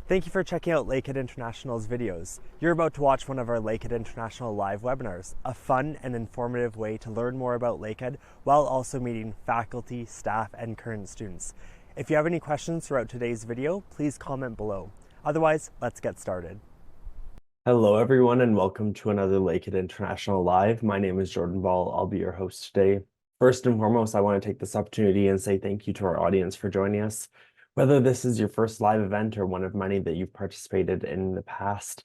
Thank you for checking out Lakehead International's videos. You're about to watch one of our Lakehead International live webinars, a fun and informative way to learn more about Lakehead while also meeting faculty, staff, and current students. If you have any questions throughout today's video, please comment below. Otherwise, let's get started. Hello everyone and welcome to another Lakehead International Live. My name is Jordan Ball. I'll be your host today. First and foremost, I want to take this opportunity and say thank you to our audience for joining us. Whether this is your first live event or one of many that you've participated in the past,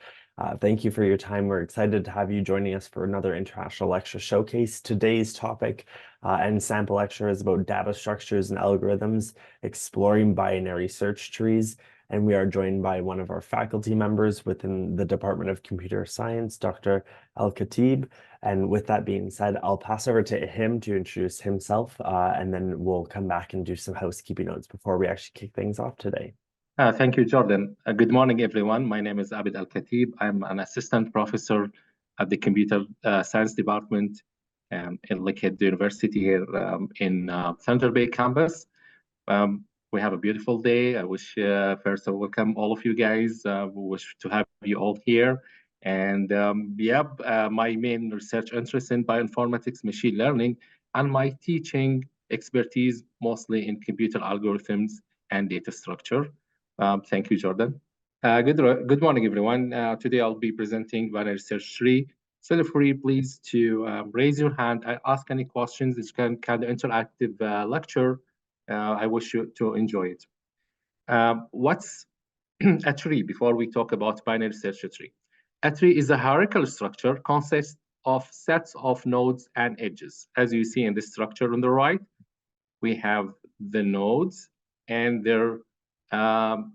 thank you for your time. We're excited to have you joining us for another International Lecture Showcase. Today's topic and sample lecture is about data structures and algorithms, exploring binary search trees. And we are joined by one of our faculty members within the Department of Computer Science, Dr. Alkhateeb. And with that being said, I'll pass over to him to introduce himself, and then we'll come back and do some housekeeping notes before we actually kick things off today. Thank you, Jordan. Good morning, everyone. My name is Abed Alkhateeb. I'm an assistant professor at the Computer Science Department in Lakehead University here in Thunder Bay campus. We have a beautiful day. I wish first I welcome all of you guys. We wish to have you all here. And my main research interest in bioinformatics, machine learning, and my teaching expertise mostly in computer algorithms and data structure. Thank you, Jordan. Good morning, everyone. Today I'll be presenting binary search tree. Feel free, please, to raise your hand and ask any questions. It's kind of interactive lecture. I wish you to enjoy it. What's a tree before we talk about binary search tree? A tree is a hierarchical structure consists of sets of nodes and edges. As you see in this structure on the right, we have the nodes and they're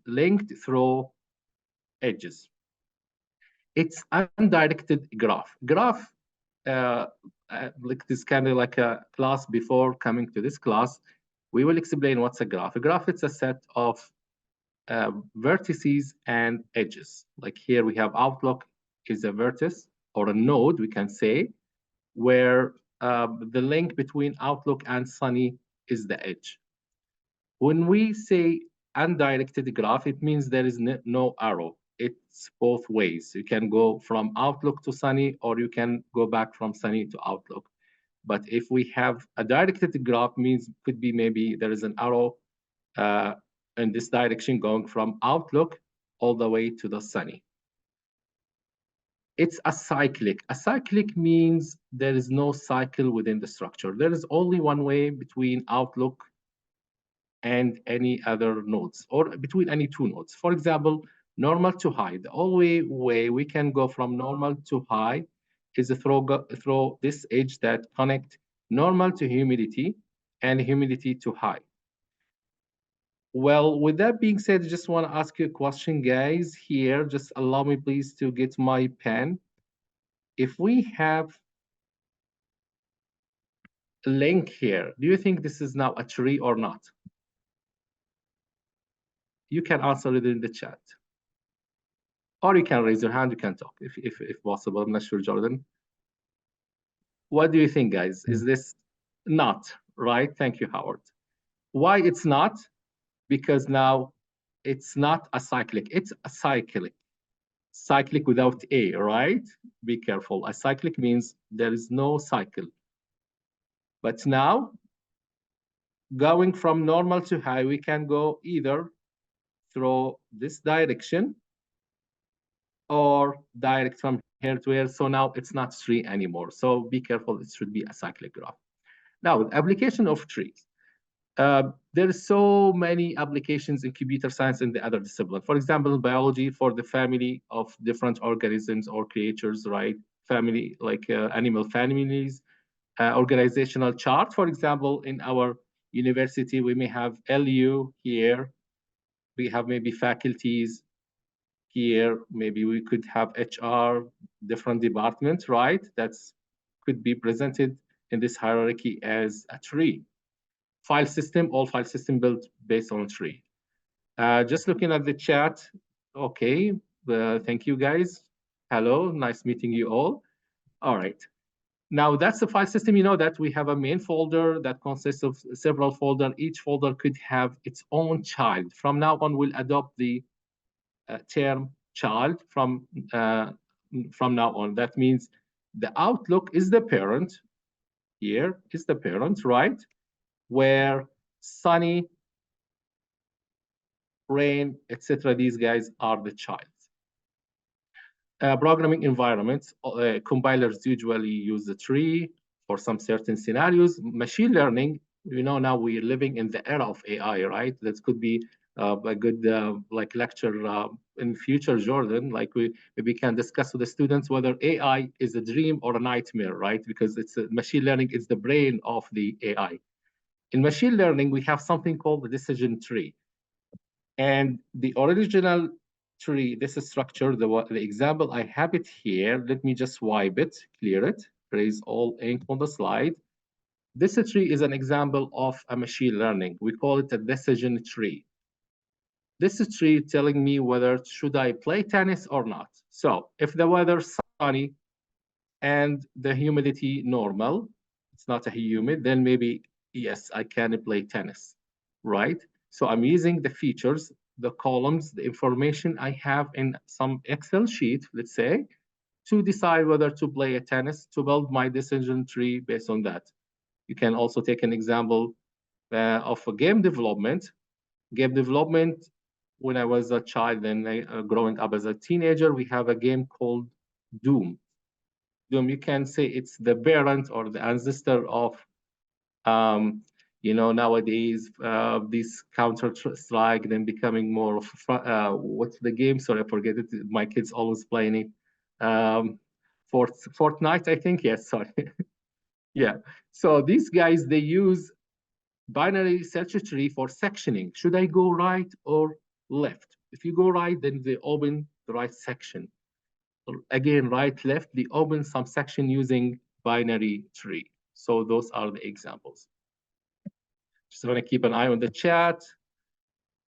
linked through edges. It's undirected graph. Graph, like this kind of like a class before coming to this class, we will explain what's a graph. A graph, it's a set of vertices and edges. Like here we have outlook is a vertex or a node, we can say, where the link between outlook and sunny is the edge. When we say undirected graph, it means there is no arrow. It's both ways. You can go from outlook to sunny, or you can go back from sunny to outlook. But if we have a directed graph, means could be maybe there is an arrow in this direction going from outlook all the way to the sunny. It's acyclic. Acyclic means there is no cycle within the structure. There is only one way between outlook and any other nodes, or between any two nodes. For example, normal to high. The only way we can go from normal to high is through this edge that connect normal to humidity and humidity to high. Well, with that being said, I just want to ask you a question, guys. Here, just allow me please to get my pen. If we have a link here, do you think this is now a tree or not? You can answer it in the chat. Or you can raise your hand, you can talk if possible. I'm not sure, Jordan. What do you think, guys? Is this not, right? Thank you, Howard. Why it's not? Because now it's not acyclic, it's acyclic. Cyclic without A, right? Be careful. Acyclic means there is no cycle. But now, going from normal to high, we can go either through this direction or direct from here to here. So now it's not tree anymore. So be careful, it should be a cyclic graph. Now, the application of trees. There are so many applications in computer science and the other discipline. For example, biology for the family of different organisms or creatures, right? Family, like animal families. Organizational chart, for example, in our university, we may have LU here. We have maybe faculties here. Maybe we could have HR, different departments, right? That's could be presented in this hierarchy as a tree. File system, all file system built based on a tree. Just looking at the chat, okay, thank you guys. Hello, nice meeting you all. All right, now that's the file system. You know that we have a main folder that consists of several folders. Each folder could have its own child. From now on, we'll adopt the term child from now on. That means the outlook is the parent. Here is the parent, right? Where sunny, rain, etc. These guys are the child. Programming environments, compilers usually use the tree for some certain scenarios. Machine learning, now we're living in the era of AI, right? That could be a good like lecture in future, Jordan. Like we can discuss with the students whether AI is a dream or a nightmare, right? Because it's machine learning is the brain of the AI. In machine learning, we have something called the decision tree. And the original tree, this structure, the example, I have it here. Let me just wipe it, clear it, erase all ink on the slide. This tree is an example of a machine learning. We call it a decision tree. This tree telling me whether should I play tennis or not. So if the weather's sunny and the humidity normal, it's not a humid, then maybe yes, I can play tennis, right? So I'm using the features, the columns, the information I have in some Excel sheet, let's say, to decide whether to play a tennis, to build my decision tree based on that. You can also take an example of a game development. Game development, when I was a child and growing up as a teenager, we have a game called Doom. Doom, you can say it's the parent or the ancestor of nowadays, this Counter-Strike, then becoming more of, what's the game? Sorry, I forget it. My kids always playing it. Fortnite, I think. Yes, sorry. Yeah. So these guys, they use binary search tree for sectioning. Should I go right or left? If you go right, then they open the right section. Again, right, left, they open some section using binary tree. So those are the examples. Just want to keep an eye on the chat.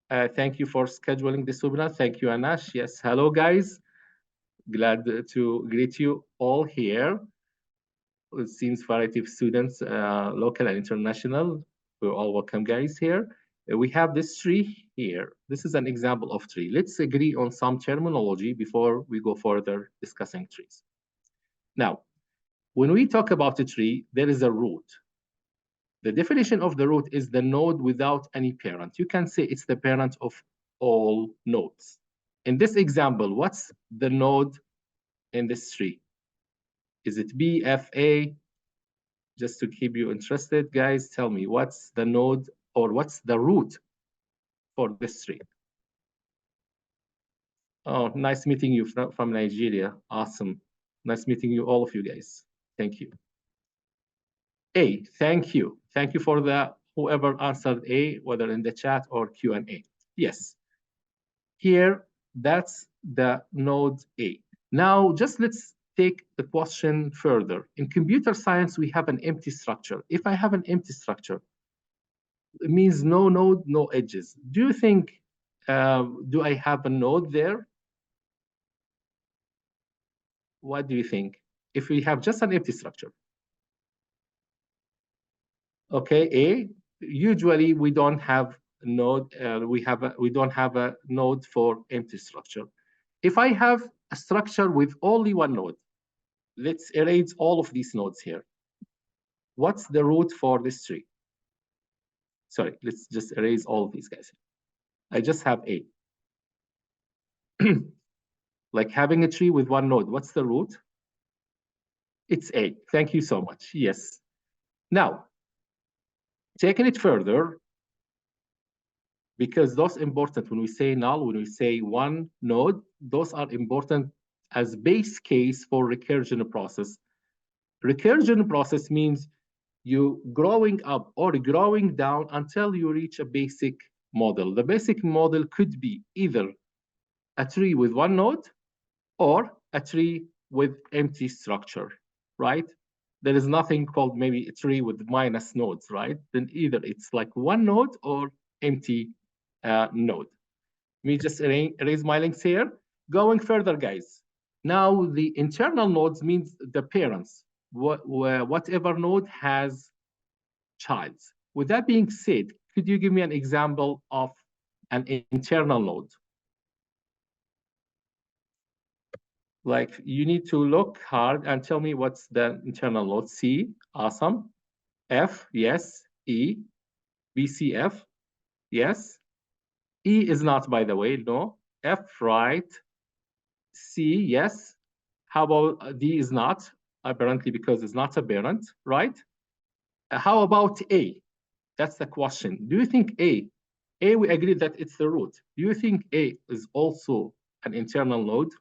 Thank you for scheduling this webinar. Thank you, Anash. Yes, hello, guys. Glad to greet you all here. It seems variety of students, local and international. We're all welcome, guys, here. We have this tree here. This is an example of tree. Let's agree on some terminology before we go further discussing trees. Now, when we talk about a tree, there is a root. The definition of the root is the node without any parent. You can say it's the parent of all nodes. In this example, what's the node in this tree? Is it B, F, A? Just to keep you interested, guys, tell me what's the node or what's the root for this tree? Oh, nice meeting you from Nigeria. Awesome. Nice meeting you, all of you guys. Thank you. A, thank you. Thank you for the whoever answered A, whether in the chat or Q&A. Yes. Here, that's the node A. Now, just let's take the question further. In computer science, we have an empty structure. If I have an empty structure, it means no node, no edges. Do you think, do I have a node there? What do you think? If we have just an empty structure. Okay, A, usually we don't have a node, we don't have a node for empty structure. If I have a structure with only one node, let's erase all of these nodes here. What's the root for this tree? Sorry, let's just erase all of these guys. I just have A. Like having a tree with one node, what's the root? It's A. Thank you so much. Yes. Now, taking it further, because those important when we say null, when we say one node, those are important as base case for recursion process. Recursion process means you growing up or growing down until you reach a basic model. The basic model could be either a tree with one node or a tree with empty structure, right? There is nothing called maybe a tree with minus nodes, right? Then either it's like one node or empty node. Let me just erase my links here. Going further, guys. Now the internal nodes means the parents, whatever node has childs. With that being said, could you give me an example of an internal node? Like, you need to look hard and tell me what's the internal node. C, awesome. F, yes. E, BCF, yes. E is not, by the way, no. F, right. C, yes. How about D is not, apparently because it's not a parent, right? How about A? That's the question. Do you think A, we agreed that it's the root. Do you think A is also an internal node?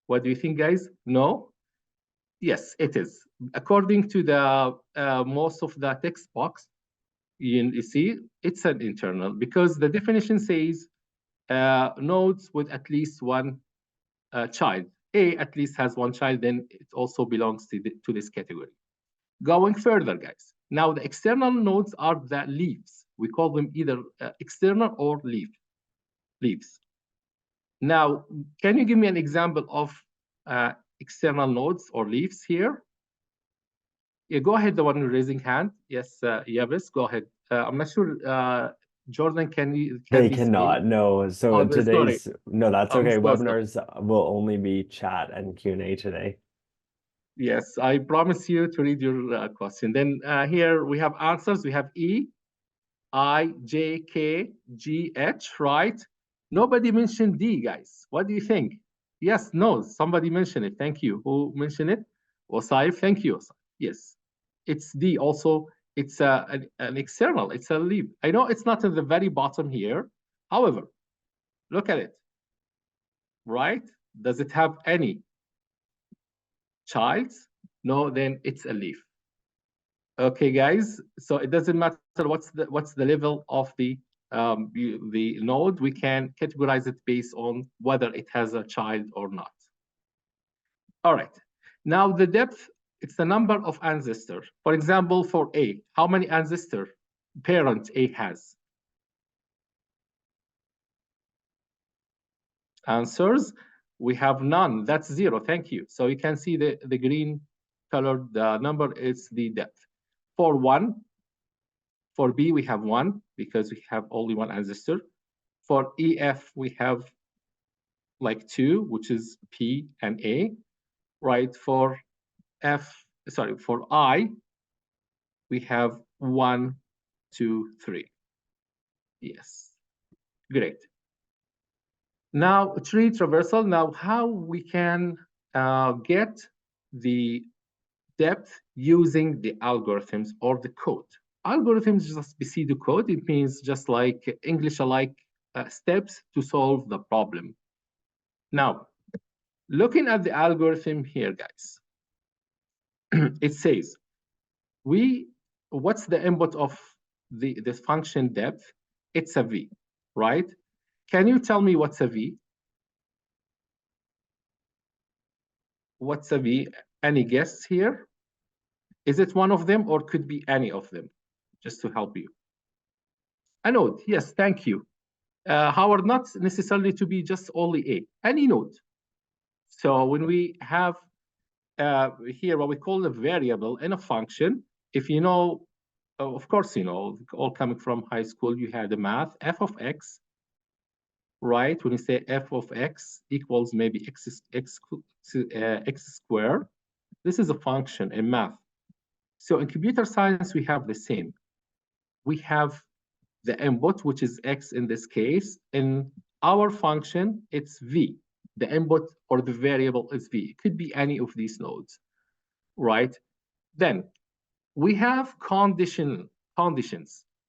What do you think, guys? No? Yes, it is. According to the most of the text box, you see, it's an internal because the definition says nodes with at least one child. A at least has one child, then it also belongs to this category. Going further, guys. Now the external nodes are the leaves. We call them either external or leaves. Now, can you give me an example of external nodes or leaves here? Yeah, go ahead, the one raising hand. Yes, Yavis, go ahead. I'm not sure, Jordan, can They we see? cannot, no. So Oh, sorry. no, that's I'm okay. so sorry. Webinars will only be chat and Q&A today. Yes, I promise you to read your question. Then here we have answers. We have E, I, J, K, G, H, right? Nobody mentioned D, guys. What do you think? Yes, no, somebody mentioned it. Thank you. Who mentioned it? Osaif, thank you. Yes, it's D also. It's an external, it's a leaf. I know it's not at the very bottom here. However, look at it, right? Does it have any child? No, then it's a leaf. Okay, guys, so it doesn't matter what's the level of the node. We can categorize it based on whether it has a child or not. All right, now the depth, it's the number of ancestors. For example, for A, how many ancestor parent A has? Answers, we have none. That's 0. Thank you. So you can see the green colored number is the depth. For 1, for B, we have 1 because we have only one ancestor. For EF, we have like 2, which is P and A, right? For I, we have 1, 2, 3. Yes, great. Now, tree traversal. Now, how we can get the depth using the algorithms or the code. Algorithms just pseudo code. It means just like English-alike steps to solve the problem. Now, looking at the algorithm here, guys, it says what's the input of this function depth? It's a v, right? Can you tell me what's a v? What's a v? Any guess here? Is it one of them or could be any of them? Just to help you. A node, yes, thank you. Howard, not necessarily to be just only A, any node. So when we have here what we call a variable in a function, if you know, of course, you know, all coming from high school, you had the math, f of x, right? When you say f of x equals maybe x squared, this is a function in math. So in computer science, we have the same. We have the input, which is x in this case. In our function, it's v. The input or the variable is v. It could be any of these nodes, right? Then we have conditions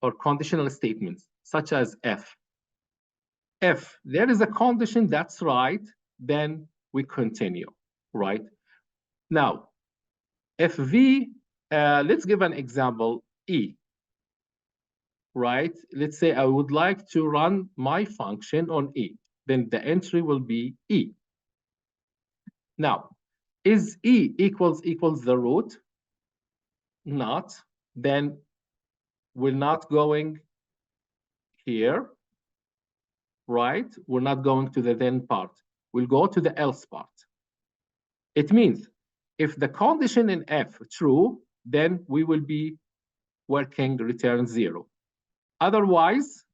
or conditional statements, such as f. If there is a condition that's right, then we continue, right? Now, if v, let's give an example, e, right? Let's say I would like to run my function on E. Then the entry will be E. Now, is E equals the root? Not. Then we're not going here, right? We're not going to the then part. We'll go to the else part. It means if the condition in F true, then we will be working return 0. Otherwise,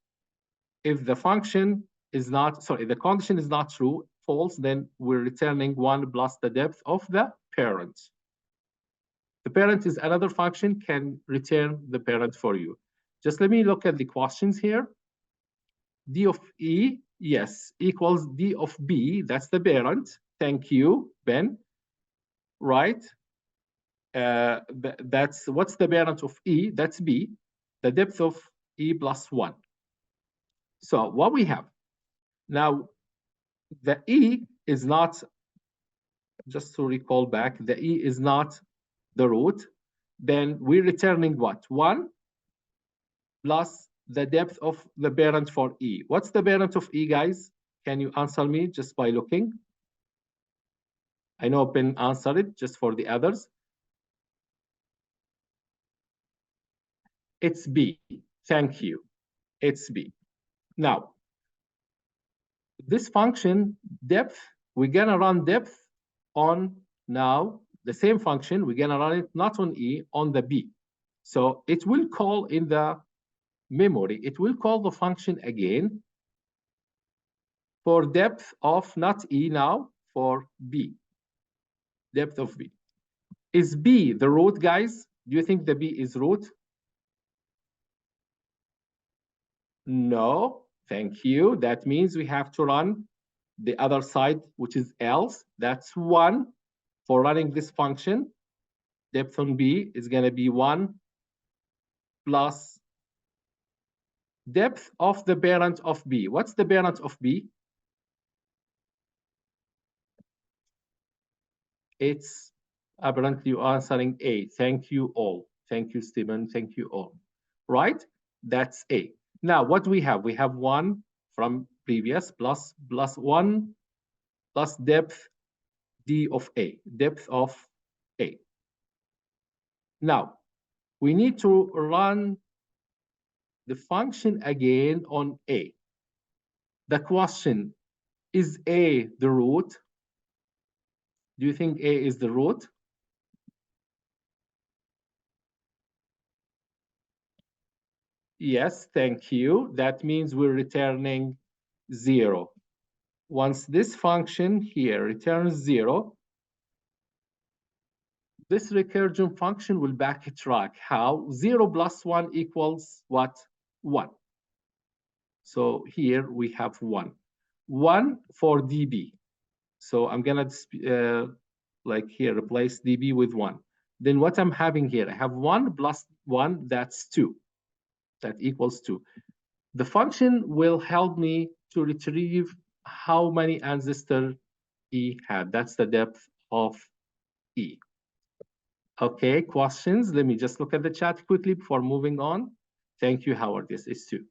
if the function is not, sorry, the condition is not true, false, then we're returning 1 plus the depth of the parent. The parent is another function, can return the parent for you. Just let me look at the questions here. D of E, yes, equals D of B. That's the parent. Thank you, Ben. Right. That's what's the parent of E? That's B. The depth of E plus 1. So what we have now, the E is not, just to recall back, the E is not the root. Then we're returning what? 1 plus the depth of the parent for E. What's the parent of E, guys? Can you answer me just by looking? I know Ben answered it, just for the others. It's B. Thank you. It's B. Now, this function, depth, we're going to run depth on now the same function. We're going to run it not on E, on the B. So it will call in the memory, it will call the function again for depth of not E now, for B. Depth of B. Is B the root, guys? Do you think the B is root? No, thank you. That means we have to run the other side, which is else. That's 1 for running this function. Depth on B is going to be 1 plus depth of the parent of B. What's the parent of B? It's apparently you answering A. Thank you all. Thank you, Stephen. Thank you all. Right? That's A. Now, what we have? We have 1 from previous plus 1 plus depth D of A, depth of A. Now, we need to run the function again on A. The question, is A the root? Do you think A is the root? Yes, thank you. That means we're returning 0. Once this function here returns 0, this recursion function will backtrack. How? 0 plus 1 equals what? 1. So here we have 1. 1 for dB. So I'm going to, like here, replace dB with 1. Then what I'm having here, I have 1 plus 1, that's 2. That equals 2. The function will help me to retrieve how many ancestor E had. That's the depth of E. Okay, questions? Let me just look at the chat quickly before moving on. Thank you, Howard. Yes, it's 2.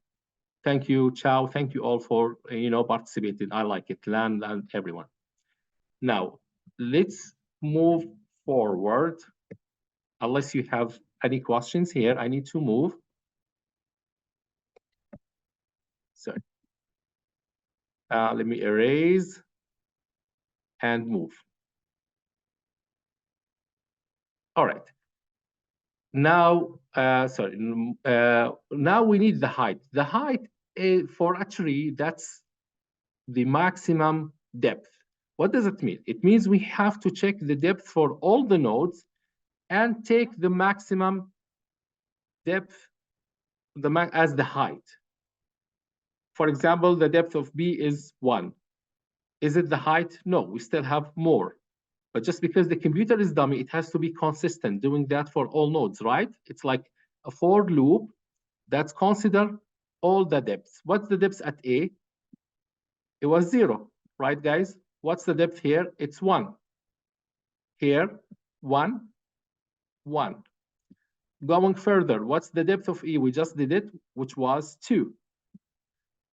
Thank you, Chow. Thank you all for participating. I like it. Land and everyone. Now, let's move forward. Unless you have any questions here, I need to move. Sorry. Let me erase and move. All right. Now, now we need the height. The height for a tree, that's the maximum depth. What does it mean? It means we have to check the depth for all the nodes and take the maximum depth as the height. For example, the depth of B is 1. Is it the height? No, we still have more. But just because the computer is dummy, it has to be consistent doing that for all nodes, right? It's like a for loop that's consider all the depths. What's the depth at A? It was 0, right, guys? What's the depth here? It's 1. Here, 1, 1. Going further, what's the depth of E? We just did it, which was 2.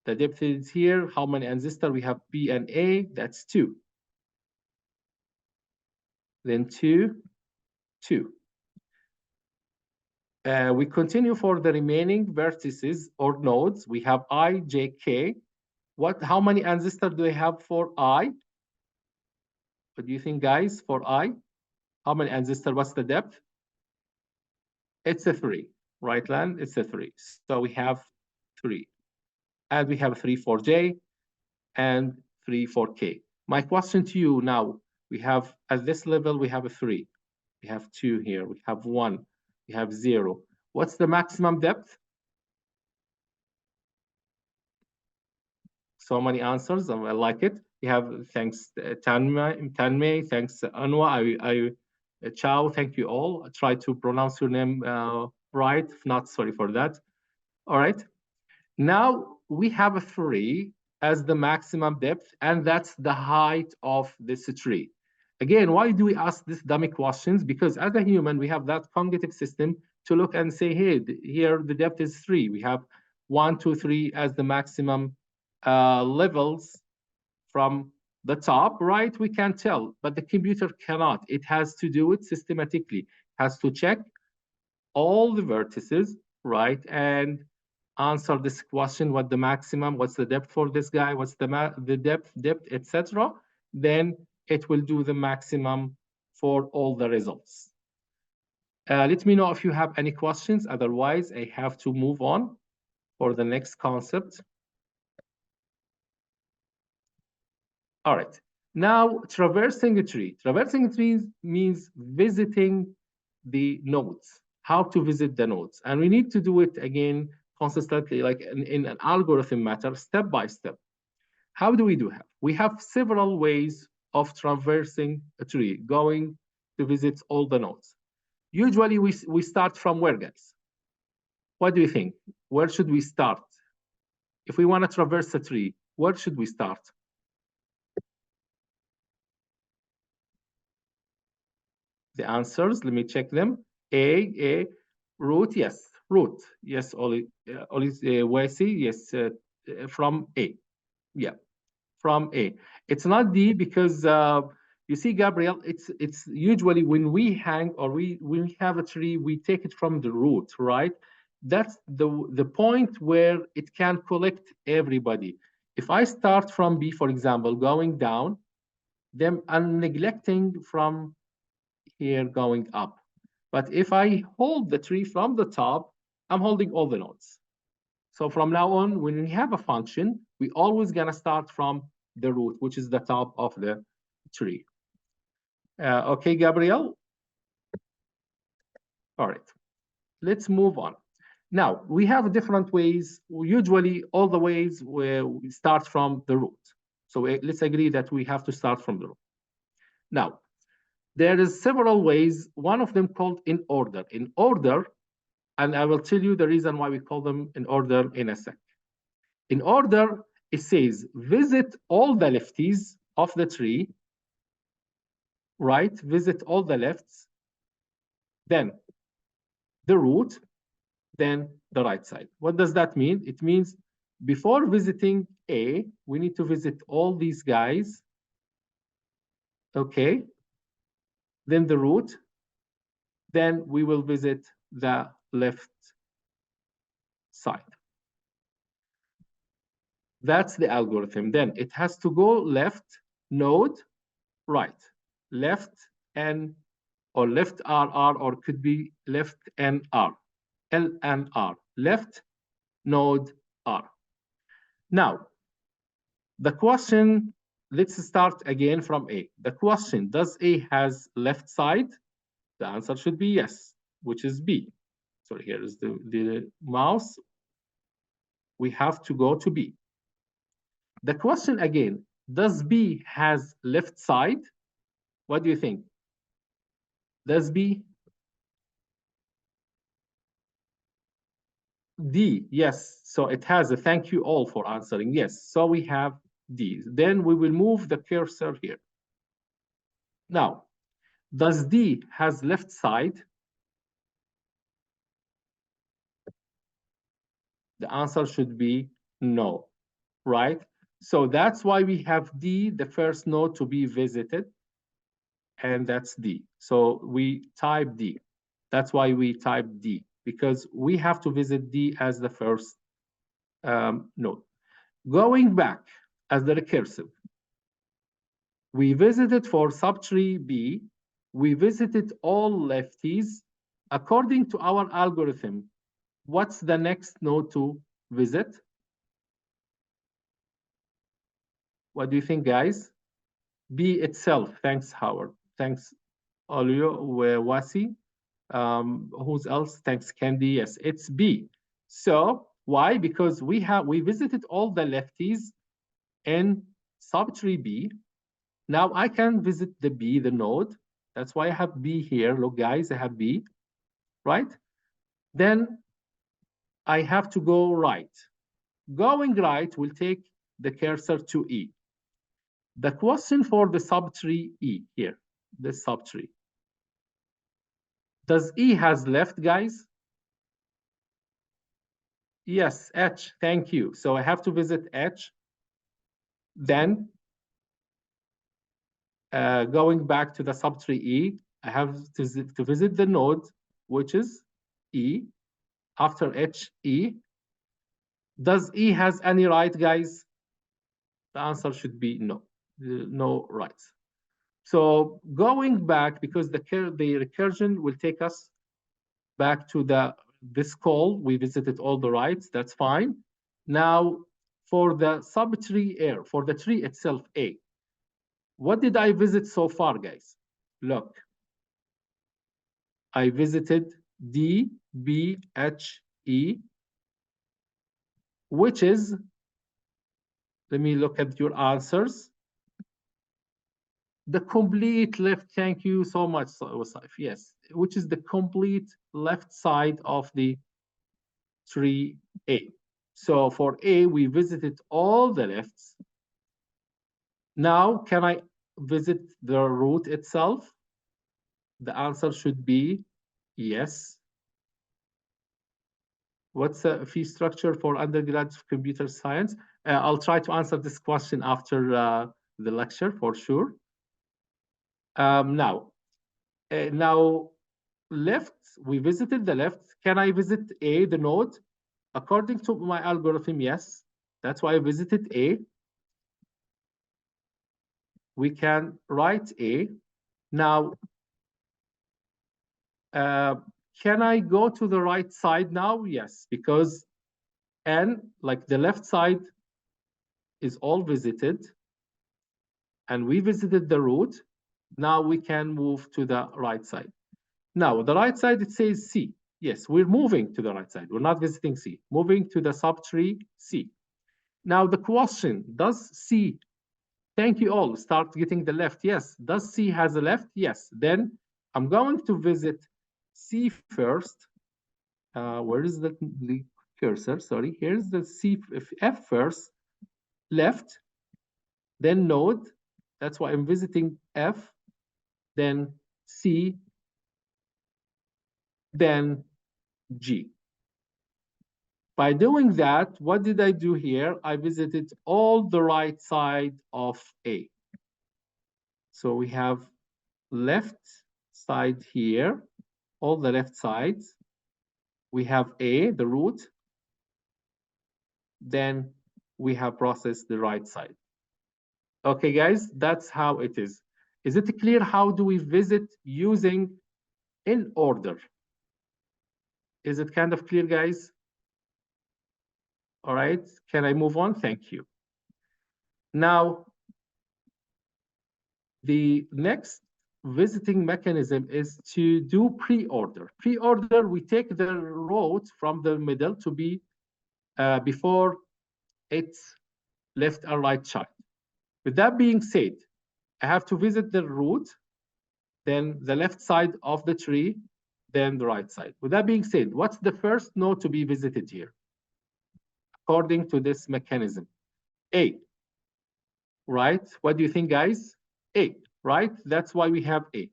The depth is here. How many ancestors? We have B and A. That's 2. Then 2, 2. We continue for the remaining vertices or nodes. We have I, J, K. How many ancestors do we have for I? What do you think, guys, for I? How many ancestors? What's the depth? It's a 3, right, Lan? It's a 3. So we have 3. And we have 3 for J and 3 for K. My question to you now, we have at this level, we have a 3. We have 2 here. We have 1. We have 0. What's the maximum depth? So many answers. I like it. We have thanks Tanmay, thanks Anwa, Ciao, thank you all. I try to pronounce your name right. If not, sorry for that. All right. Now we have a 3 as the maximum depth, and that's the height of this tree. Again, why do we ask these dummy questions? Because as a human, we have that cognitive system to look and say, hey, here the depth is 3. We have 1, 2, 3 as the maximum levels from the top, right? We can tell, but the computer cannot. It has to do it systematically, has to check all the vertices, right? And answer this question, what the maximum, what's the depth for this guy, what's the depth, etc. Then it will do the maximum for all the results. Let me know if you have any questions. Otherwise, I have to move on for the next concept. All right. Now, traversing a tree. Traversing a tree means visiting the nodes, how to visit the nodes. And we need to do it again consistently, like in an algorithm matter, step by step. How do we do that? We have several ways of traversing a tree, going to visit all the nodes. Usually we start from where, guys? What do you think? Where should we start? If we want to traverse a tree, where should we start? The answers, let me check them. A, root, yes. Root, yes, Wesi, yes, from A. Yeah, from A. It's not D because you see, Gabriel, it's usually when we hang or we have a tree, we take it from the root, right? That's the point where it can collect everybody. If I start from B, for example, going down, then I'm neglecting from here going up. But if I hold the tree from the top, I'm holding all the nodes. So from now on, when we have a function, we always gonna start from the root, which is the top of the tree. Okay, Gabriel? All right, let's move on. Now, we have different ways, usually all the ways where we start from the root. So let's agree that we have to start from the root. Now, there is several ways, one of them called in order. In order, and I will tell you the reason why we call them in order in a sec. In order, it says, visit all the lefties of the tree, right? Visit all the lefts, then the root, then the right side. What does that mean? It means before visiting A, we need to visit all these guys, okay? Then the root, then we will visit the left side. That's the algorithm. Then it has to go left node, right, left N or left RR, or could be left NR, L and R, left node R. Now, the question, let's start again from A. The question, does A has left side? The answer should be yes, which is B. So here is the mouse. We have to go to B. The question again, does B has left side? What do you think? Does B? D, yes. So it has a thank you all for answering. Yes, so we have D. Then we will move the cursor here. Now, does D has left side? The answer should be no, right? So that's why we have D, the first node to be visited, and that's D. So we type D. That's why we type D, because we have to visit D as the first node. Going back as the recursive, we visited for subtree B, we visited all lefties. According to our algorithm, what's the next node to visit? What do you think, guys? B itself. Thanks, Howard. Thanks, Olio Wasi. Who's else? Thanks, Candy. Yes, it's B. So why? Because we visited all the lefties in subtree B. Now I can visit the B, the node. That's why I have B here. Look, guys, I have B, right? Then I have to go right. Going right will take the cursor to E. The question for the subtree E here, this subtree. Does E has left, guys? Yes, H, thank you. So I have to visit H. Then going back to the subtree E, I have to visit the node, which is E. After H, E. Does E has any right, guys? The answer should be no, no rights. So going back, because the recursion will take us back to this call, we visited all the rights, that's fine. Now, for the subtree air, for the tree itself, A, what did I visit so far, guys? Look, I visited D, B, H, E, which is, let me look at your answers. The complete left, thank you so much, Wasif. Yes, which is the complete left side of the tree A. So for A, we visited all the lefts. Now, can I visit the root itself? The answer should be yes. What's the fee structure for undergrads of computer science? I'll try to answer this question after the lecture for sure. Now, left, we visited the left. Can I visit A, the node? According to my algorithm, yes. That's why I visited A. We can write A. Now, can I go to the right side now? Yes, because N, like the left side, is all visited. And we visited the root. Now we can move to the right side. Now, the right side, it says C. Yes, we're moving to the right side. We're not visiting C. Moving to the subtree C. Now, the question, does C, thank you all, start getting the left? Yes. Does C has a left? Yes. Then I'm going to visit C first. Where is the cursor? Sorry, here's the C, F first, left, then node. That's why I'm visiting F, then C, then G. By doing that, what did I do here? I visited all the right side of A. So we have left side here, all the left sides. We have A, the root. Then we have processed the right side. Okay, guys, that's how it is. Is it clear how do we visit using in order? Is it kind of clear, guys? All right, can I move on? Thank you. Now, the next visiting mechanism is to do pre-order. Pre-order, we take the root from the middle to be before its left or right child. With that being said, I have to visit the root, then the left side of the tree, then the right side. With that being said, what's the first node to be visited here? According to this mechanism, A, right? What do you think, guys? A, right? That's why we have A.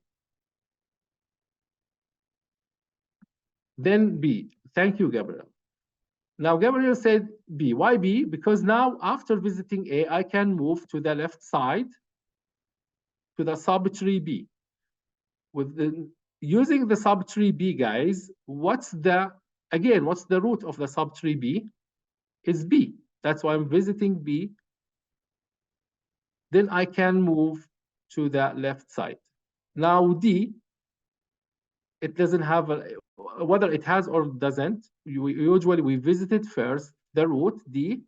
Then B. Thank you, Gabriel. Now, Gabriel said B. Why B? Because now, after visiting A, I can move to the left side to the subtree B. Using the subtree B, guys, what's the root of the subtree B? Is B. That's why I'm visiting B. Then I can move to the left side. Now D, it doesn't have whether it has or doesn't. Usually we visited first the root D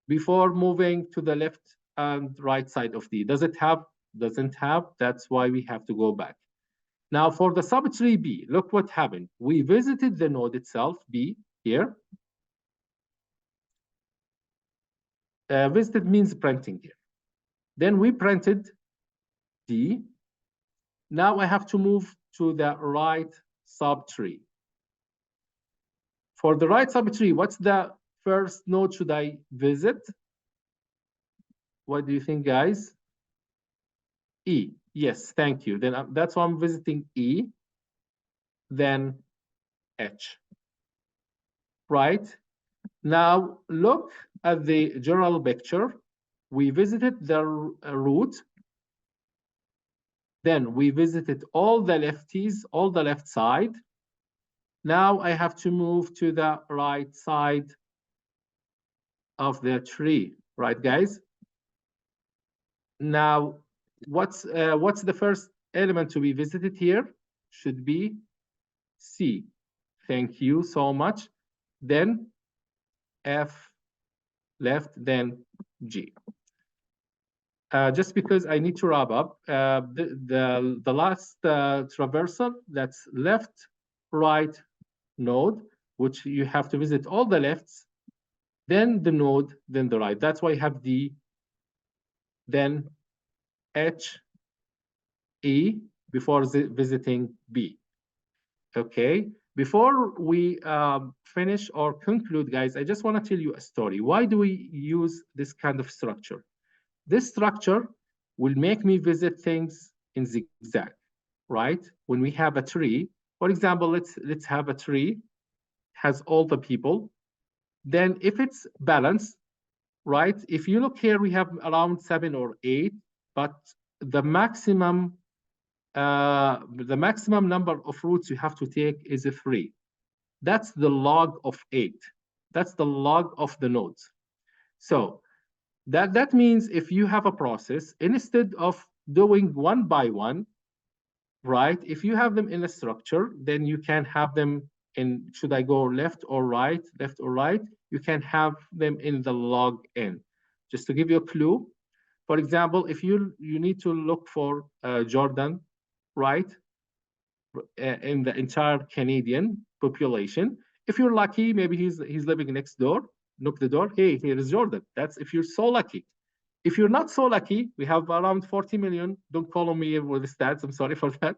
before moving to the left and right side of D. Does it have? Doesn't have. That's why we have to go back. Now for the subtree B, look what happened. We visited the node itself, B, here. Visited means printing here. Then we printed D. Now I have to move to the right subtree. For the right subtree, what's the first node should I visit? What do you think, guys? E. Yes, thank you. Then that's why I'm visiting E, then H. Right? Now look at the general picture. We visited the root. Then we visited all the lefties, all the left side. Now I have to move to the right side of the tree, right, guys? Now, what's the first element to be visited here? Should be C. Thank you so much. Then F left, then G. Just because I need to wrap up, the last traversal, that's left, right node, which you have to visit all the lefts, then the node, then the right. That's why I have D, then H, E before visiting B. Okay, before we finish or conclude, guys, I just want to tell you a story. Why do we use this kind of structure? This structure will make me visit things in zigzag, right? When we have a tree, for example, let's have a tree, has all the people. Then if it's balanced, right? If you look here, we have around 7 or 8, but the maximum number of routes you have to take is 3. That's the log of 8. That's the log of the nodes. So that means if you have a process, instead of doing one by one, right? If you have them in a structure, then you can have them in, should I go left or right, you can have them in the log n. Just to give you a clue, for example, if you need to look for Jordan, right, in the entire Canadian population, if you're lucky, maybe he's living next door, knock the door, hey, here is Jordan. That's if you're so lucky. If you're not so lucky, we have around 40 million. Don't call on me with the stats. I'm sorry for that.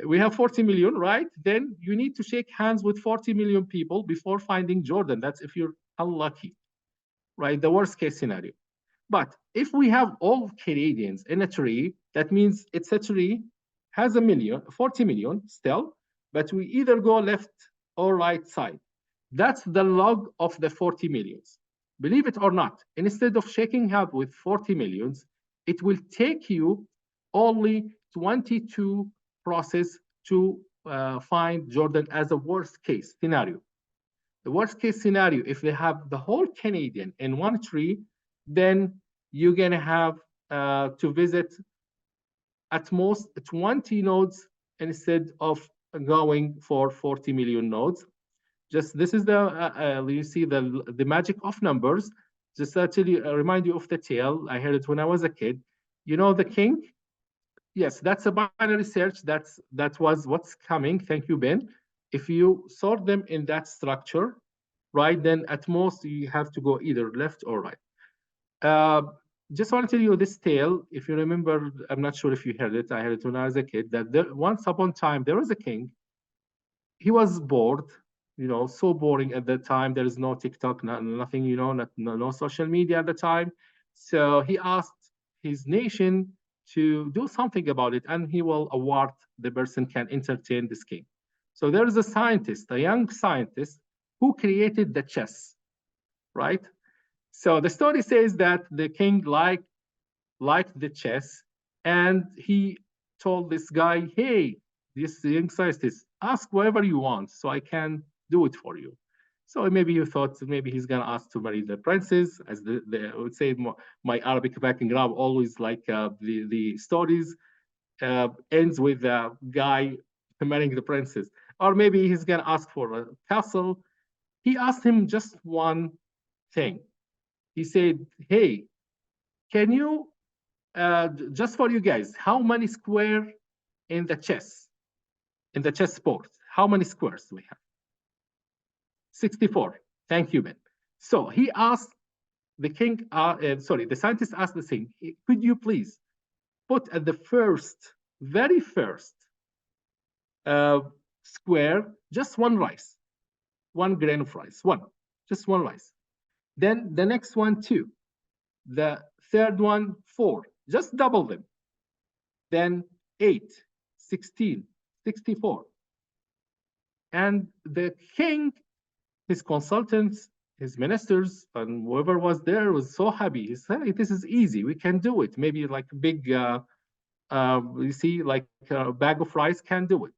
We have 40 million, right? Then you need to shake hands with 40 million people before finding Jordan. That's if you're unlucky, right? The worst case scenario. But if we have all Canadians in a tree, that means it's a tree, has 40 million still, but we either go left or right side. That's the log of the 40 millions. Believe it or not, instead of shaking hands with 40 millions, it will take you only 22 process to find Jordan as a worst case scenario. The worst case scenario, if they have the whole Canadian in one tree, then you're gonna have to visit at most 20 nodes instead of going for 40 million nodes. Just this is the you see the magic of numbers. Just actually remind you of the tale. I heard it when I was a kid. You know the king? Yes, that's a binary search. That was what's coming. Thank you, Ben. If you sort them in that structure, right, then at most you have to go either left or right. Just want to tell you this tale. If you remember, I'm not sure if you heard it. I heard it when I was a kid. That once upon a time there was a king. He was bored, so boring at that time. There is no TikTok, nothing, no social media at the time. So he asked his nation to do something about it, and he will award the person can entertain this king. So there is a scientist, a young scientist, who created the chess, right? So the story says that the king liked the chess, and he told this guy, hey, this young scientist, ask whatever you want so I can do it for you. So maybe you thought maybe he's gonna ask to marry the princess, as I would say my Arabic background always like the stories ends with the guy marrying the princess. Or maybe he's gonna ask for a castle. He asked him just one thing. He said, hey, can you, just for you guys, how many square in the chess board? How many squares do we have? 64. Thank you, Ben. So he asked the king, the scientist asked the king, could you please put at the very first square, just one rice, 1 grain of rice, just one rice. Then the next one, 2. The third one, 4. Just double them. Then 8, 16, 64. And the king, his consultants, his ministers, and whoever was there was so happy. He said, hey, this is easy. We can do it. Maybe like a big, you see, like a bag of rice can do it.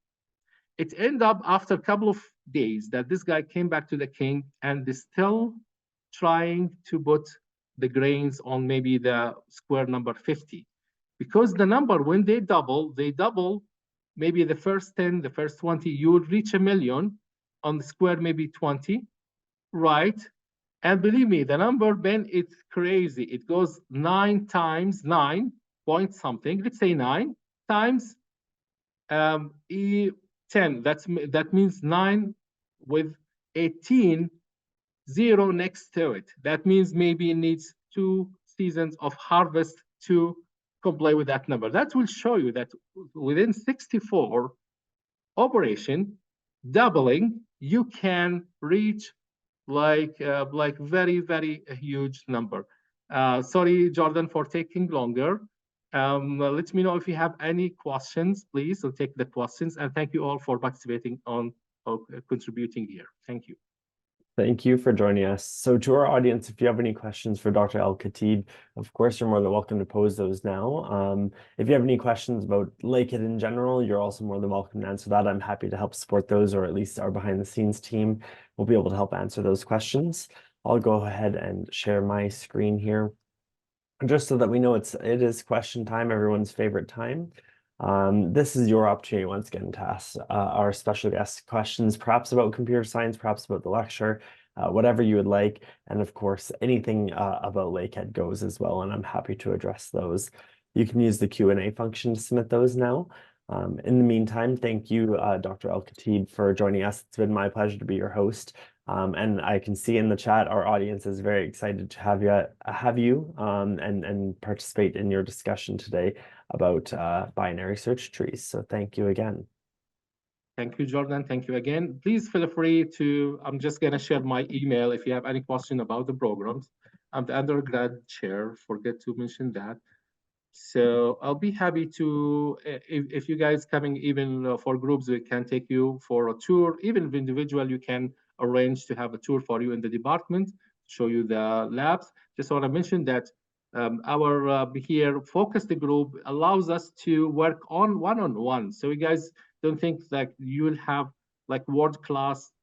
It ended up after a couple of days that this guy came back to the king and is still trying to put the grains on maybe the square number 50. Because the number, when they double, maybe the first 10, the first 20, you would reach 1 million. On the square, maybe 20, right? And believe me, the number, Ben, it's crazy. It goes 9 times 9 point something. Let's say 9 times 10. That means 9 with 18 0 next to it. That means maybe it needs 2 seasons of harvest to comply with that number. That will show you that within 64 operation, doubling, you can reach like very, very huge number. Sorry, Jordan, for taking longer. Let me know if you have any questions, please. I'll take the questions. And thank you all for participating on contributing here. Thank you. Thank you for joining us. So to our audience, if you have any questions for Dr. Alkhateeb, of course, you're more than welcome to pose those now. If you have any questions about Lakehead in general, you're also more than welcome to answer that. I'm happy to help support those, or at least our behind the scenes team will be able to help answer those questions. I'll go ahead and share my screen here, just so that we know it is question time, everyone's favorite time. This is your opportunity once again to ask our special guest questions, perhaps about computer science, perhaps about the lecture, whatever you would like. And of course, anything about Lakehead goes as well, and I'm happy to address those. You can use the Q&A function to submit those now. In the meantime, thank you, Dr. Alkhateeb, for joining us. It's been my pleasure to be your host. And I can see in the chat, our audience is very excited to have you and participate in your discussion today about binary search trees. So thank you again. Thank you, Jordan. Thank you again. Please feel free to, I'm just going to share my email if you have any question about the programs. I'm the undergrad chair, forget to mention that. So I'll be happy to, if you guys coming even for groups, we can take you for a tour. Even if individual, you can arrange to have a tour for you in the department, show you the labs. Just want to mention that our here focused group allows us to work on one-on-one. So you guys don't think that you will have like world-class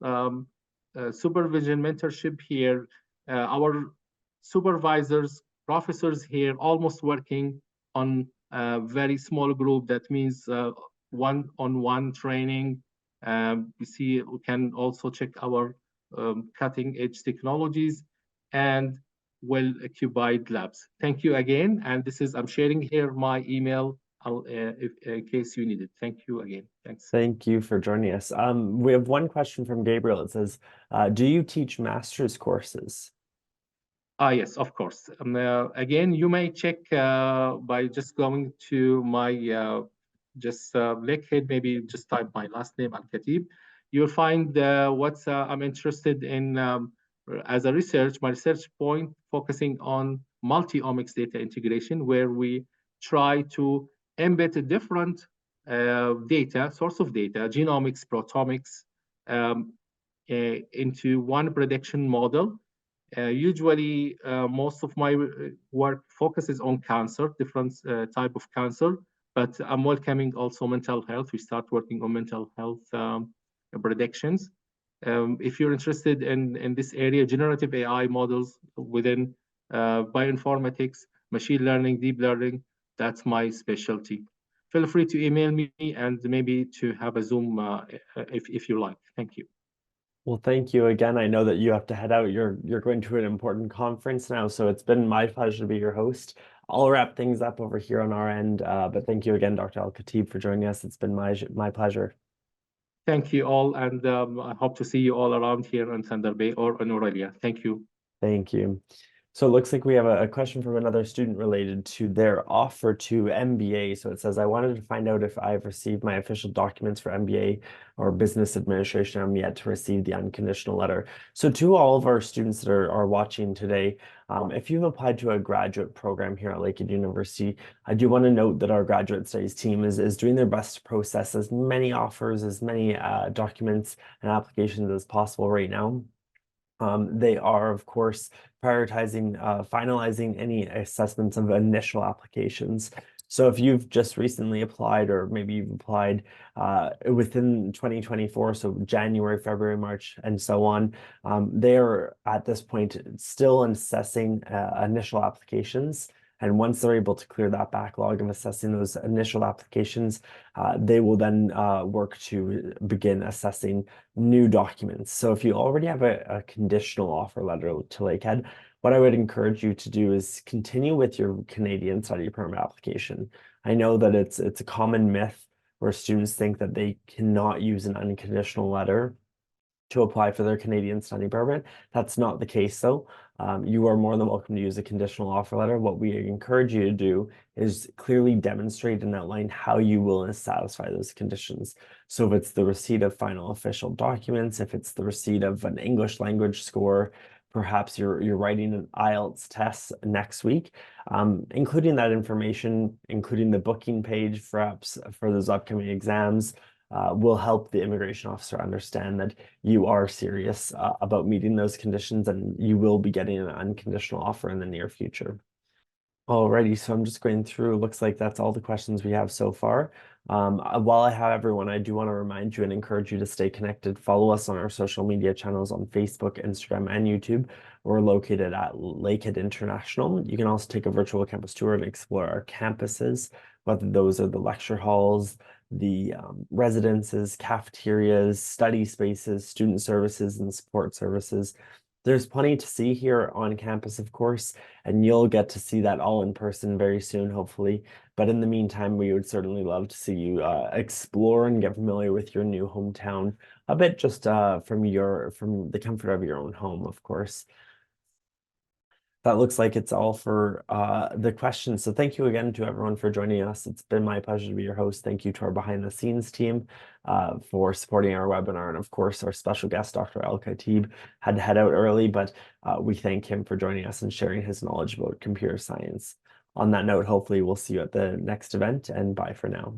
supervision mentorship here. Our supervisors, professors here, almost working on a very small group. That means one-on-one training. We see we can also check our cutting-edge technologies and well-occupied labs. Thank you again. And this is, I'm sharing here my email in case you need it. Thank you again. Thanks. Thank you for joining us. We have one question from Gabriel. It says, do you teach master's courses? Yes, of course. Again, you may check by just going to my Lakehead, maybe just type my last name, Alkhateeb. You'll find what I'm interested in as a research, my research point focusing on multi-omics data integration, where we try to embed a different source of data, genomics, proteomics, into one prediction model. Usually, most of my work focuses on cancer, different type of cancer, but I'm welcoming also mental health. We start working on mental health predictions. If you're interested in this area, generative AI models within bioinformatics, machine learning, deep learning, that's my specialty. Feel free to email me and maybe to have a Zoom if you like. Thank you. Well, thank you again. I know that you have to head out. You're going to an important conference now, so it's been my pleasure to be your host. I'll wrap things up over here on our end, but thank you again, Dr. Alkhateeb, for joining us. It's been my pleasure. Thank you all, and I hope to see you all around here in Thunder Bay or in Aurelia. Thank you. Thank you. So it looks like we have a question from another student related to their offer to MBA. So it says, I wanted to find out if I've received my official documents for MBA or business administration. I'm yet to receive the unconditional letter. So to all of our students that are watching today, if you've applied to a graduate program here at Lakehead University, I do want to note that our graduate studies team is doing their best to process as many offers, as many documents and applications as possible right now. They are, of course, prioritizing finalizing any assessments of initial applications. So if you've just recently applied, or maybe you've applied within 2024, so January, February, March, and so on, they are at this point still assessing initial applications. And once they're able to clear that backlog of assessing those initial applications, they will then work to begin assessing new documents. So if you already have a conditional offer letter to Lakehead, what I would encourage you to do is continue with your Canadian study permit application. I know that it's a common myth where students think that they cannot use an unconditional letter to apply for their Canadian study permit. That's not the case though. You are more than welcome to use a conditional offer letter. What we encourage you to do is clearly demonstrate and outline how you will satisfy those conditions. So if it's the receipt of final official documents, if it's the receipt of an English language score, perhaps you're writing an IELTS test next week, including that information, including the booking page perhaps for those upcoming exams, will help the immigration officer understand that you are serious about meeting those conditions, and you will be getting an unconditional offer in the near future. Alrighty, so I'm just going through. Looks like that's all the questions we have so far. While I have everyone, I do want to remind you and encourage you to stay connected. Follow us on our social media channels on Facebook, Instagram, and YouTube. We're located at Lakehead International. You can also take a virtual campus tour and explore our campuses, whether those are the lecture halls, the residences, cafeterias, study spaces, student services, and support services. There's plenty to see here on campus, of course, and you'll get to see that all in person very soon, hopefully. But in the meantime, we would certainly love to see you explore and get familiar with your new hometown a bit, just from the comfort of your own home, of course. That looks like it's all for the questions. So thank you again to everyone for joining us. It's been my pleasure to be your host. Thank you to our behind the scenes team for supporting our webinar. And of course, our special guest, Dr. Alkhateeb, had to head out early, but we thank him for joining us and sharing his knowledge about computer science. On that note, hopefully we'll see you at the next event, and bye for now.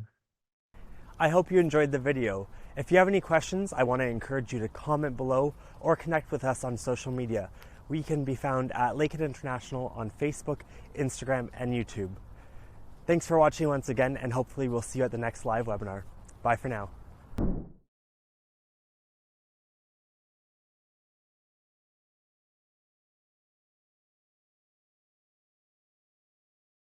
I hope you enjoyed the video. If you have any questions, I want to encourage you to comment below or connect with us on social media. We can be found at Lakehead International on Facebook, Instagram, and YouTube. Thanks for watching once again, and hopefully we'll see you at the next live webinar. Bye for now.